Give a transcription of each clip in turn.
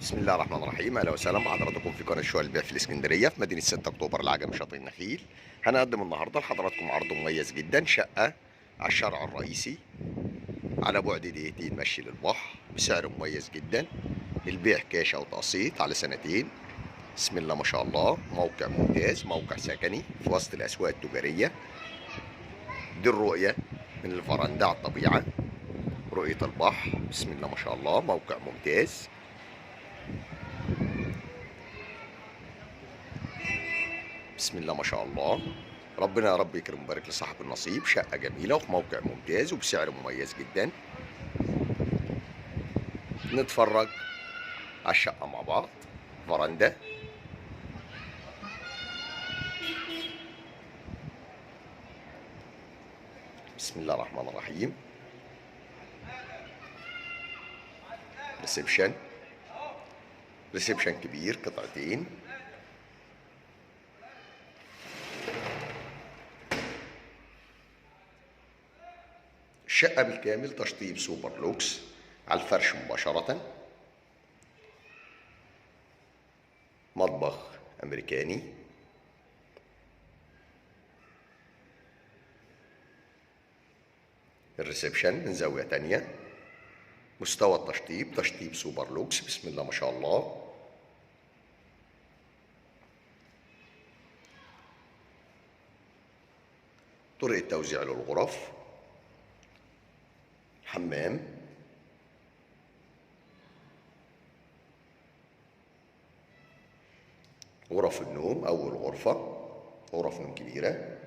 بسم الله الرحمن الرحيم. اهلا وسهلا بحضراتكم في قناه شوال البيع في الاسكندريه في مدينه 6 اكتوبر العجمي شاطئ النخيل. هنقدم النهارده لحضراتكم عرض مميز جدا، شقه على الشارع الرئيسي على بعد دقيقتين مشي للبحر بسعر مميز جدا. البيع كاش او تقسيط على سنتين. بسم الله ما شاء الله، موقع ممتاز، موقع سكني في وسط الاسواق التجاريه. دي الرؤيه من الفرندا على الطبيعه، رؤيه البحر. بسم الله ما شاء الله، موقع ممتاز. بسم الله ما شاء الله، ربنا يا رب يكرم ويبارك لصاحب النصيب. شقة جميلة وفي موقع ممتاز وبسعر مميز جدا. نتفرج على الشقة مع بعض. فرندا، بسم الله الرحمن الرحيم. ريسبشن، ريسبشن كبير قطعتين. الشقة بالكامل تشطيب سوبر لوكس على الفرش مباشرة. مطبخ أمريكاني. الريسبشن من زاوية تانية. مستوى التشطيب تشطيب سوبر لوكس، بسم الله ما شاء الله. طرق توزيع للغرف. حمام. غرف النوم، أول غرفة غرف نوم كبيرة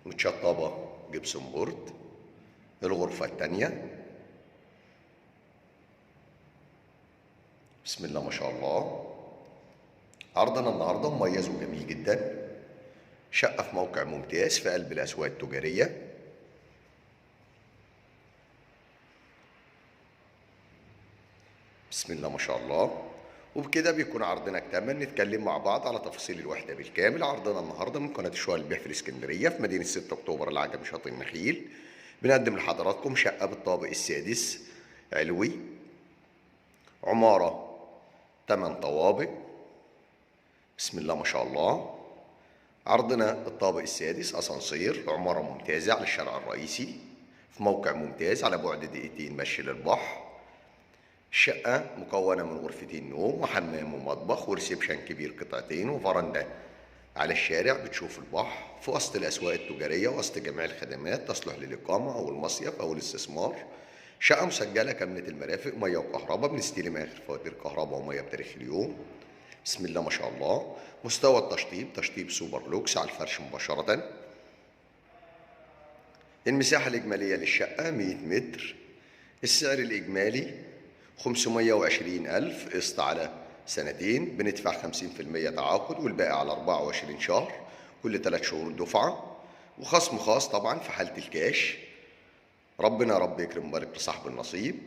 متشطبة جبسون بورد. الغرفة الثانية، بسم الله ما شاء الله. عرضنا النهاردة مميز وجميل جدا. شقة في موقع ممتاز في قلب الأسواق التجارية. بسم الله ما شاء الله. وبكده بيكون عرضنا اكتمل. نتكلم مع بعض على تفاصيل الوحدة بالكامل. عرضنا النهارده من قناة شوال البيع في الإسكندرية في مدينة 6 أكتوبر العجمي شاطئ النخيل. بنقدم لحضراتكم شقة بالطابق السادس علوي، عمارة 8 طوابق. بسم الله ما شاء الله. عرضنا الطابق السادس أسانسير، عمارة ممتازة على الشارع الرئيسي في موقع ممتاز على بعد دقيقتين مشي للبحر. الشقة مكونة من غرفتين نوم وحمام ومطبخ وريسبشن كبير قطعتين وفرندا على الشارع بتشوف البحر في وسط الأسواق التجارية، وسط جميع الخدمات تصلح للإقامة أو المصيف أو الاستثمار. شقة مسجلة كاملة المرافق، مية وكهرباء، بنستلم آخر فواتير كهرباء ومية بتاريخ اليوم. بسم الله ما شاء الله. مستوى التشطيب تشطيب سوبر لوكس على الفرش مباشرة. المساحة الإجمالية للشقة 100 متر. السعر الإجمالي 520,000، قسط على سنتين، بندفع 50% تعاقد والباقي على 24 شهر، كل 3 شهور دفعة، وخصم خاص طبعا في حالة الكاش. ربنا يا رب يكرم ويبارك لصاحب النصيب.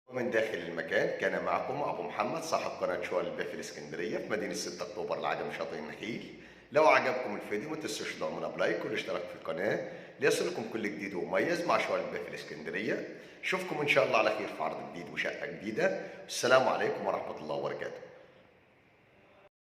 ومن داخل المكان كان معكم أبو محمد صاحب قناة شوال البيع في الإسكندرية في مدينة 6 أكتوبر العجمي شاطئ النخيل. لو عجبكم الفيديو ما تنسوش تدعمونا بلايك والاشتراك في القناة ليصلكم كل جديد ومميز مع شوال البيع في الإسكندرية. اشوفكم إن شاء الله على خير في عرض جديد وشقة جديدة. السلام عليكم ورحمة الله وبركاته.